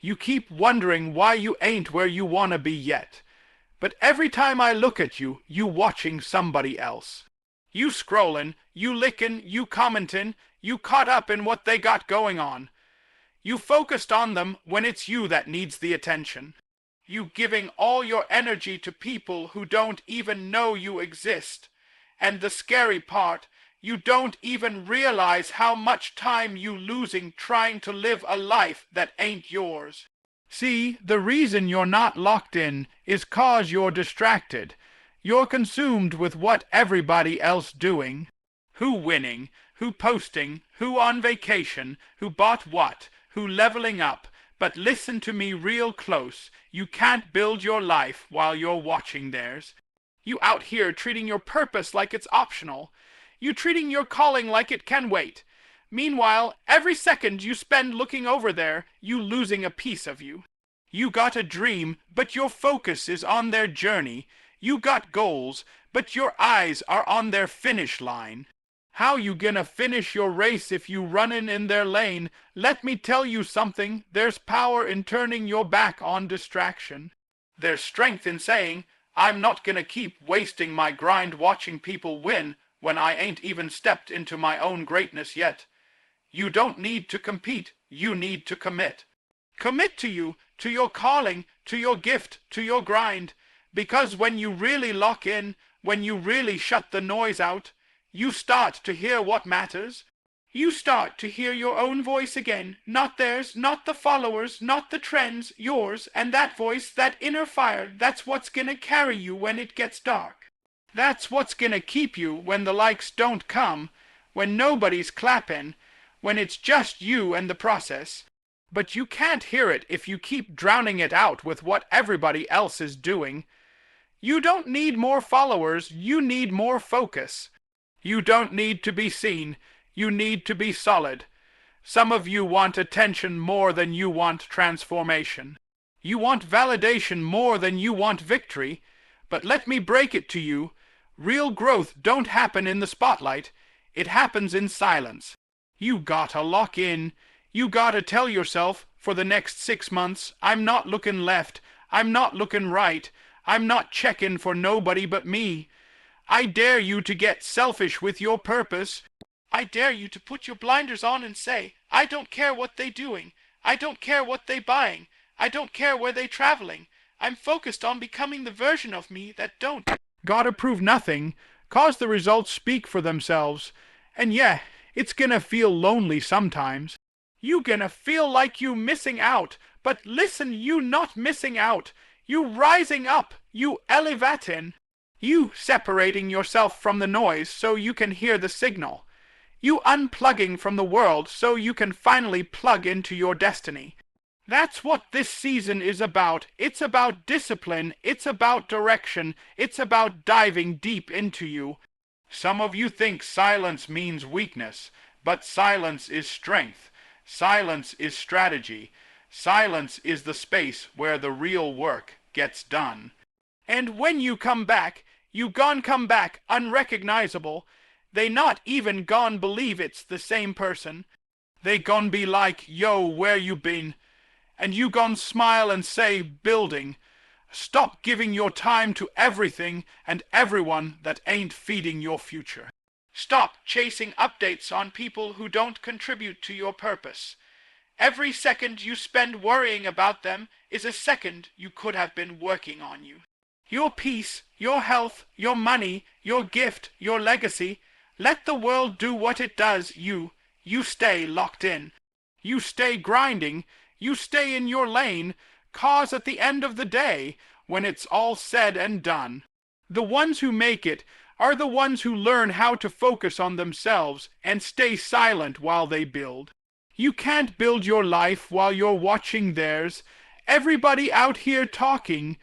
You keep wondering why you ain't where you wanna be yet. But every time I look at you, you watching somebody else. You scrolling, you licking, you commenting, you caught up in what they got going on. You focused on them when it's you that needs the attention. You giving all your energy to people who don't even know you exist. And the scary part, you don't even realize how much time you losing trying to live a life that ain't yours. See, the reason you're not locked in is 'cause you're distracted. You're consumed with what everybody else doing. Who winning, who posting, who on vacation, who bought what, who leveling up. But listen to me real close. You can't build your life while you're watching theirs. You out here treating your purpose like it's optional. You treating your calling like it can wait. Meanwhile, every second you spend looking over there, you losing a piece of you. You got a dream, but your focus is on their journey. You got goals, but your eyes are on their finish line. How you gonna finish your race if you runnin' in their lane? Let me tell you something, there's power in turning your back on distraction. There's strength in saying, I'm not gonna keep wasting my grind watching people win when I ain't even stepped into my own greatness yet. You don't need to compete, you need to commit. Commit to you, to your calling, to your gift, to your grind. Because when you really lock in, when you really shut the noise out, you start to hear what matters. You start to hear your own voice again, not theirs, not the followers, not the trends, yours, and that voice, that inner fire, that's what's gonna carry you when it gets dark. That's what's gonna keep you when the likes don't come, when nobody's clapping, when it's just you and the process. But you can't hear it if you keep drowning it out with what everybody else is doing. You don't need more followers, you need more focus. You don't need to be seen, you need to be solid. Some of you want attention more than you want transformation. You want validation more than you want victory. But let me break it to you, real growth don't happen in the spotlight, it happens in silence. You gotta lock in, you gotta tell yourself, for the next 6 months, I'm not looking left, I'm not looking right, I'm not checking for nobody but me. I dare you to get selfish with your purpose. I dare you to put your blinders on and say, I don't care what they doing. I don't care what they buying. I don't care where they traveling. I'm focused on becoming the version of me that don't gotta prove nothing, 'cause the results speak for themselves. And yeah, it's gonna feel lonely sometimes. You gonna feel like you missing out. But listen, you not missing out. You rising up. You elevating. You separating yourself from the noise so you can hear the signal. You unplugging from the world so you can finally plug into your destiny. That's what this season is about. It's about discipline. It's about direction. It's about diving deep into you. Some of you think silence means weakness, but silence is strength. Silence is strategy. Silence is the space where the real work gets done. And when you come back, you gon' come back unrecognizable. They not even gon' believe it's the same person. They gon' be like, yo, where you been? And you gon' smile and say, building. Stop giving your time to everything and everyone that ain't feeding your future. Stop chasing updates on people who don't contribute to your purpose. Every second you spend worrying about them is a second you could have been working on you. Your peace, your health, your money, your gift, your legacy. Let the world do what it does. You stay locked in. You stay grinding. You stay in your lane. 'Cause at the end of the day, when it's all said and done, the ones who make it are the ones who learn how to focus on themselves and stay silent while they build. You can't build your life while you're watching theirs. Everybody out here talking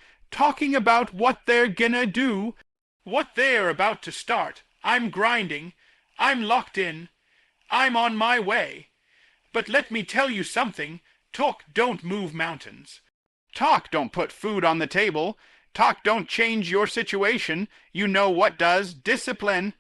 about what they're gonna do, what they're about to start. I'm grinding. I'm locked in. I'm on my way. But let me tell you something. Talk don't move mountains. Talk don't put food on the table. Talk don't change your situation. You know what does? Discipline.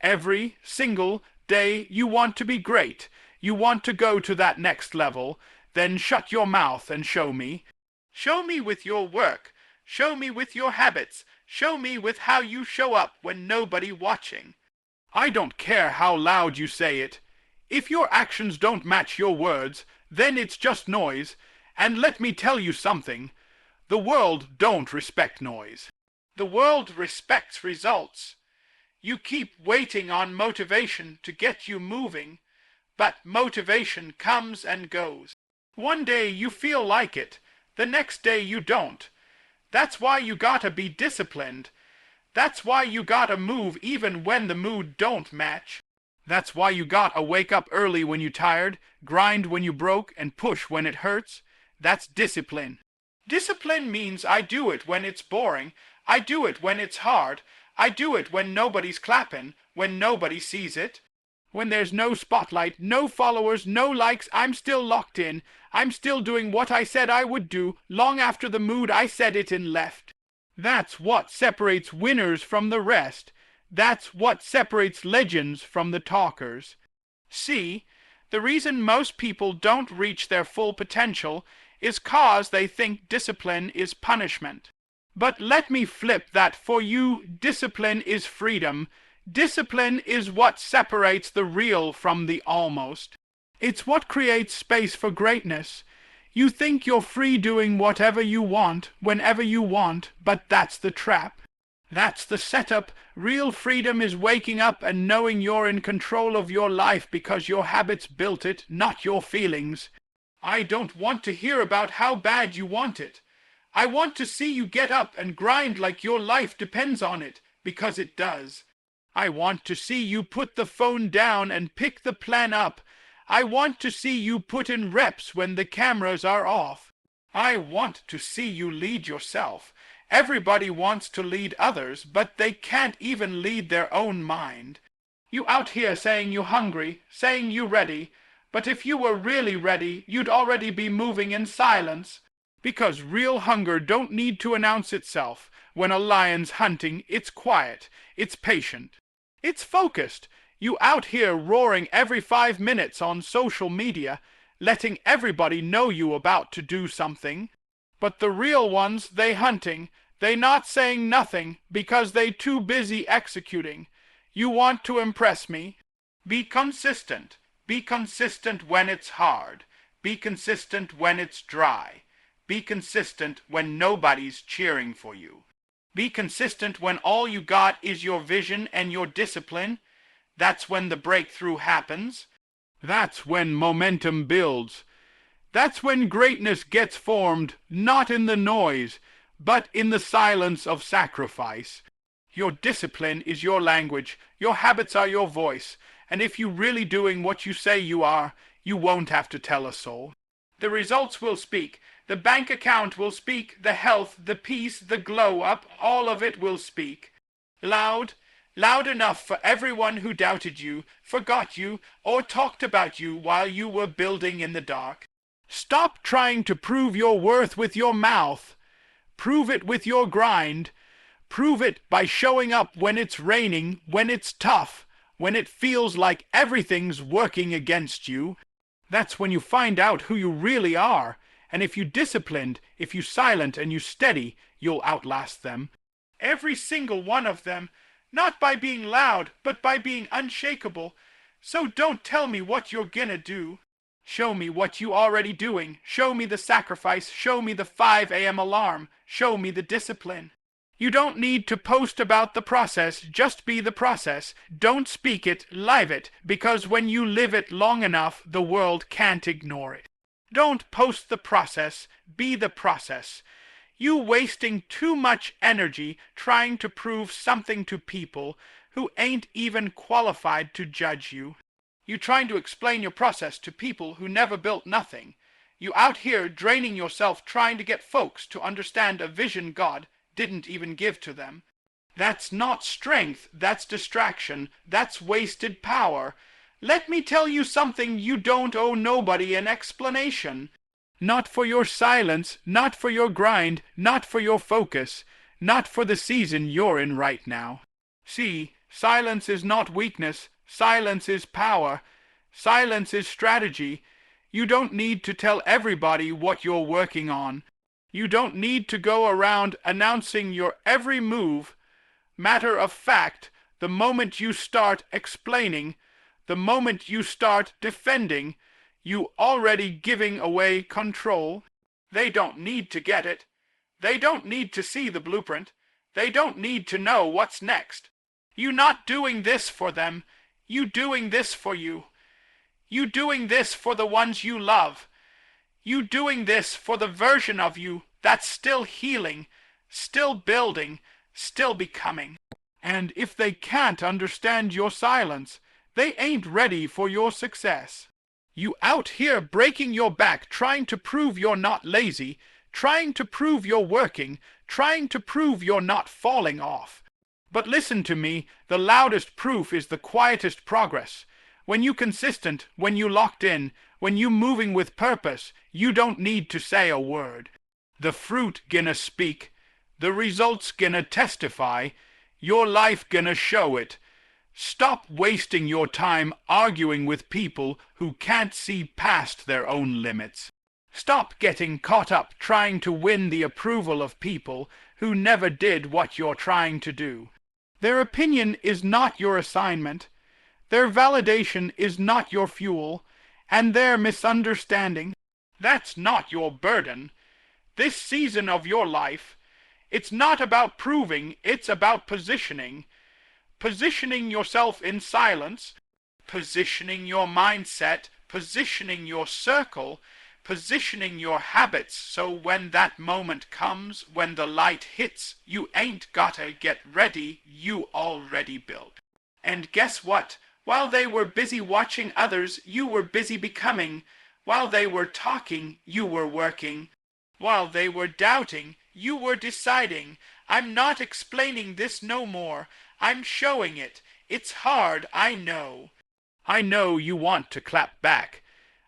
Every single day you want to be great. You want to go to that next level. Then shut your mouth and show me. Show me with your work. Show me with your habits. Show me with how you show up when nobody watching. I don't care how loud you say it. If your actions don't match your words, then it's just noise. And let me tell you something. The world don't respect noise. The world respects results. You keep waiting on motivation to get you moving, but motivation comes and goes. One day you feel like it, the next day you don't. That's why you gotta be disciplined. That's why you gotta move even when the mood don't match. That's why you gotta wake up early when you're tired, grind when you broke, and push when it hurts. That's discipline. Discipline means I do it when it's boring. I do it when it's hard. I do it when nobody's clapping, when nobody sees it. When there's no spotlight, no followers, no likes, I'm still locked in. I'm still doing what I said I would do, long after the mood I said it in left. That's what separates winners from the rest. That's what separates legends from the talkers. See, the reason most people don't reach their full potential is 'cause they think discipline is punishment. But let me flip that for you. Discipline is freedom. Discipline is what separates the real from the almost. It's what creates space for greatness. You think you're free doing whatever you want, whenever you want, but that's the trap. That's the setup. Real freedom is waking up and knowing you're in control of your life because your habits built it, not your feelings. I don't want to hear about how bad you want it. I want to see you get up and grind like your life depends on it, because it does. I want to see you put the phone down and pick the plan up. I want to see you put in reps when the cameras are off. I want to see you lead yourself. Everybody wants to lead others, but they can't even lead their own mind. You out here saying you hungry, saying you ready, but if you were really ready, you'd already be moving in silence. Because real hunger don't need to announce itself. When a lion's hunting, it's quiet, it's patient, it's focused. You out here roaring every 5 minutes on social media, letting everybody know you about to do something. But the real ones, they hunting, they not saying nothing because they too busy executing. You want to impress me? Be consistent. Be consistent when it's hard. Be consistent when it's dry. Be consistent when nobody's cheering for you. Be consistent when all you got is your vision and your discipline. That's when the breakthrough happens. That's when momentum builds. That's when greatness gets formed, not in the noise, but in the silence of sacrifice. Your discipline is your language. Your habits are your voice. And if you're really doing what you say you are, you won't have to tell a soul. The results will speak. The bank account will speak. The health, the peace, the glow up, all of it will speak. Loud, loud enough for everyone who doubted you, forgot you, or talked about you while you were building in the dark. Stop trying to prove your worth with your mouth. Prove it with your grind. Prove it by showing up when it's raining, when it's tough, when it feels like everything's working against you. That's when you find out who you really are. And if you're disciplined, if you're silent and you're steady, you'll outlast them. Every single one of them. Not by being loud, but by being unshakable. So don't tell me what you're gonna do. Show me what you already doing. Show me the sacrifice. Show me the 5 a.m. alarm. Show me the discipline. You don't need to post about the process. Just be the process. Don't speak it, live it, because when you live it long enough, the world can't ignore it. Don't post the process. Be the process. You wasting too much energy trying to prove something to people who ain't even qualified to judge you. You trying to explain your process to people who never built nothing. You out here draining yourself trying to get folks to understand a vision God didn't even give to them. That's not strength, that's distraction, that's wasted power. Let me tell you something, you don't owe nobody an explanation. Not for your silence, not for your grind, not for your focus, not for the season you're in right now. See, silence is not weakness, silence is power, silence is strategy. You don't need to tell everybody what you're working on. You don't need to go around announcing your every move. Matter of fact, the moment you start explaining, the moment you start defending, you already giving away control. They don't need to get it. They don't need to see the blueprint. They don't need to know what's next. You not doing this for them. You doing this for you. You doing this for the ones you love. You doing this for the version of you that's still healing, still building, still becoming. And if they can't understand your silence, they ain't ready for your success. You out here breaking your back trying to prove you're not lazy, trying to prove you're working, trying to prove you're not falling off. But listen to me, the loudest proof is the quietest progress. When you consistent, when you locked in, when you moving with purpose, you don't need to say a word. The fruit gonna speak, the results gonna testify, your life gonna show it. Stop wasting your time arguing with people who can't see past their own limits. Stop getting caught up trying to win the approval of people who never did what you're trying to do. Their opinion is not your assignment. Their validation is not your fuel, and their misunderstanding, that's not your burden. This season of your life, it's not about proving, it's about positioning. Positioning yourself in silence, positioning your mindset, positioning your circle, positioning your habits so when that moment comes, when the light hits, you ain't gotta get ready, you already built. And guess what? While they were busy watching others, you were busy becoming. While they were talking, you were working. While they were doubting, you were deciding. I'm not explaining this no more. I'm showing it. It's hard, I know. I know you want to clap back.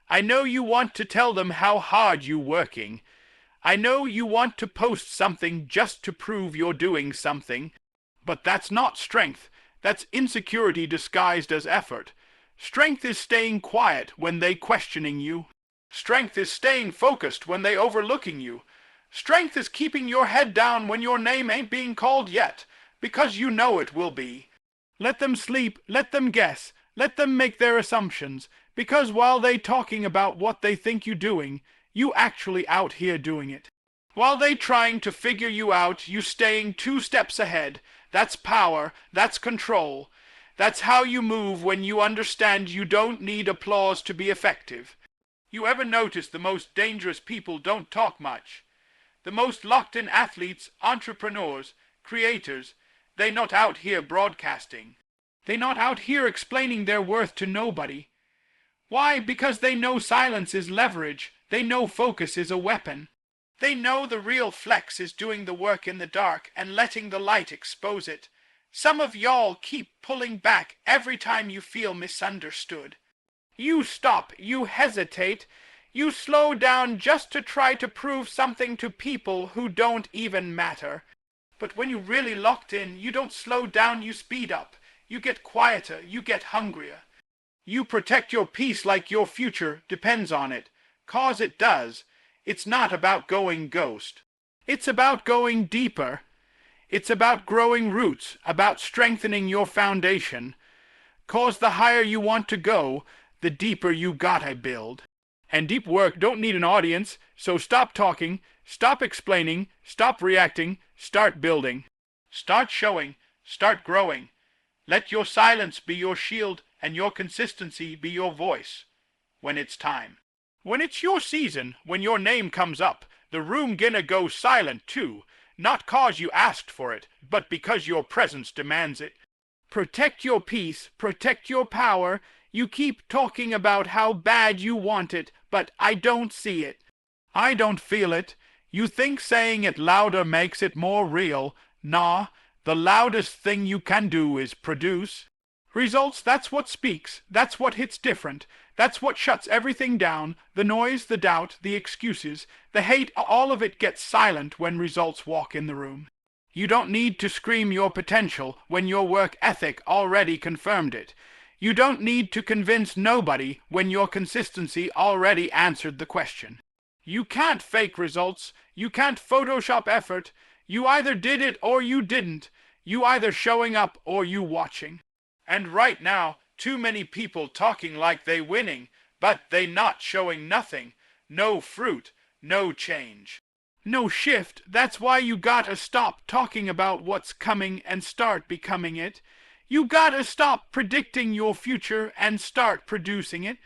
I know you want to tell them how hard you're working. I know you want to post something just to prove you're doing something. But that's not strength. That's insecurity disguised as effort. Strength is staying quiet when they questioning you. Strength is staying focused when they overlooking you. Strength is keeping your head down when your name ain't being called yet, because you know it will be. Let them sleep, let them guess, let them make their assumptions, because while they talking about what they think you doing, you actually out here doing it. While they trying to figure you out, you staying 2 steps ahead. That's power, that's control. That's how you move when you understand you don't need applause to be effective. You ever notice the most dangerous people don't talk much? The most locked-in athletes, entrepreneurs, creators, they not out here broadcasting. They not out here explaining their worth to nobody. Why? Because they know silence is leverage. They know focus is a weapon. They know the real flex is doing the work in the dark and letting the light expose it. Some of y'all keep pulling back every time you feel misunderstood. You stop, you hesitate, you slow down just to try to prove something to people who don't even matter. But when you really locked in, you don't slow down, you speed up. You get quieter, you get hungrier. You protect your peace like your future depends on it, 'cause it does. It's not about going ghost. It's about going deeper. It's about growing roots, about strengthening your foundation. 'Cause the higher you want to go, the deeper you gotta build. And deep work don't need an audience, so stop talking, stop explaining, stop reacting, start building. Start showing, start growing. Let your silence be your shield and your consistency be your voice when it's time. When it's your season, when your name comes up, the room gonna go silent too, not 'cause you asked for it, but because your presence demands it. Protect your peace, protect your power. You keep talking about how bad you want it, but I don't see it. I don't feel it. You think saying it louder makes it more real. Nah, the loudest thing you can do is produce. Results, that's what speaks, that's what hits different, that's what shuts everything down, the noise, the doubt, the excuses, the hate, all of it gets silent when results walk in the room. You don't need to scream your potential when your work ethic already confirmed it. You don't need to convince nobody when your consistency already answered the question. You can't fake results. You can't Photoshop effort. You either did it or you didn't. You either showing up or you watching. And right now, too many people talking like they winning, but they not showing nothing. No fruit, no change. No shift. That's why you gotta stop talking about what's coming and start becoming it. You gotta stop predicting your future and start producing it.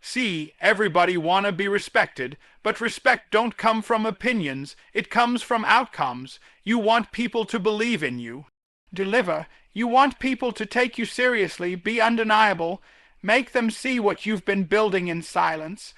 See, everybody wanna be respected, but respect don't come from opinions, it comes from outcomes. You want people to believe in you. Deliver. You want people to take you seriously, be undeniable, make them see what you've been building in silence.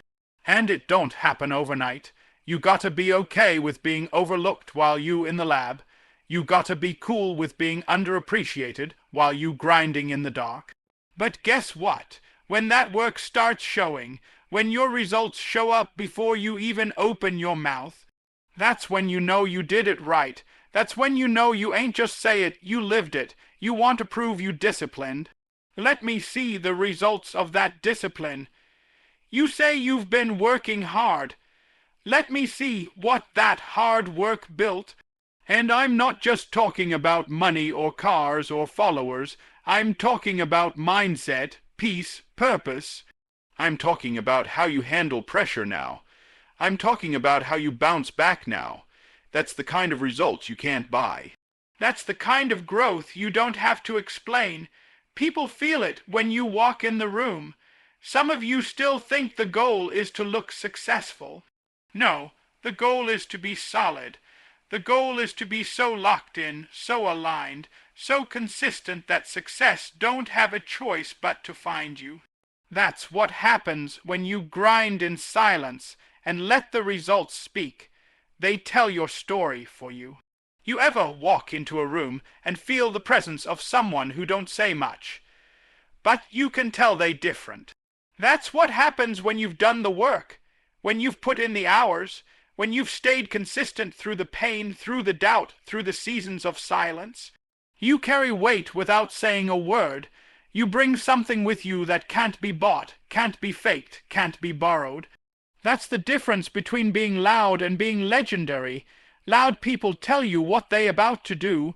And it don't happen overnight. You gotta be okay with being overlooked while you in the lab. You gotta be cool with being underappreciated while you grinding in the dark. But guess what? When that work starts showing, when your results show up before you even open your mouth, that's when you know you did it right. That's when you know you ain't just say it, you lived it. You want to prove you disciplined. Let me see the results of that discipline. You say you've been working hard. Let me see what that hard work built. And I'm not just talking about money or cars or followers. I'm talking about mindset, peace, purpose. I'm talking about how you handle pressure now. I'm talking about how you bounce back now. That's the kind of results you can't buy. That's the kind of growth you don't have to explain. People feel it when you walk in the room. Some of you still think the goal is to look successful. No, the goal is to be solid. The goal is to be so locked in, so aligned, so consistent that success don't have a choice but to find you. That's what happens when you grind in silence and let the results speak. They tell your story for you. You ever walk into a room and feel the presence of someone who don't say much, but you can tell they different? That's what happens when you've done the work, when you've put in the hours, when you've stayed consistent through the pain, through the doubt, through the seasons of silence. You carry weight without saying a word. You bring something with you that can't be bought, can't be faked, can't be borrowed. That's the difference between being loud and being legendary. Loud people tell you what they about to do.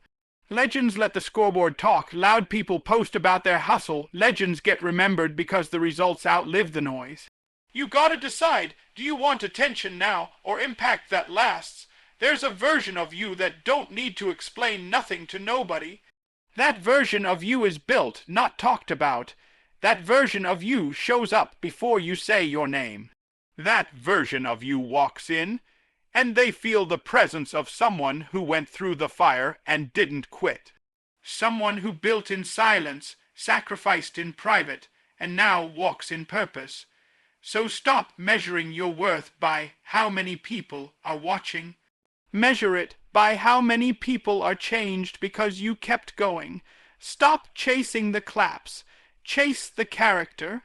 Legends let the scoreboard talk. Loud people post about their hustle. Legends get remembered because the results outlive the noise. You gotta decide, do you want attention now or impact that lasts? There's a version of you that don't need to explain nothing to nobody. That version of you is built, not talked about. That version of you shows up before you say your name. That version of you walks in, and they feel the presence of someone who went through the fire and didn't quit. Someone who built in silence, sacrificed in private, and now walks in purpose. So stop measuring your worth by how many people are watching. Measure it by how many people are changed because you kept going. Stop chasing the claps. Chase the character.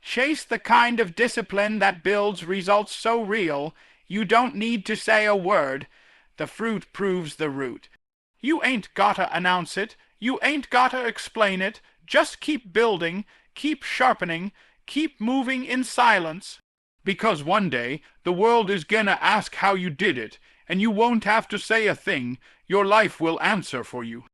Chase the kind of discipline that builds results so real, you don't need to say a word. The fruit proves the root. You ain't gotta announce it. You ain't gotta explain it. Just keep building, keep sharpening, keep moving in silence. Because one day, the world is gonna ask how you did it, and you won't have to say a thing. Your life will answer for you.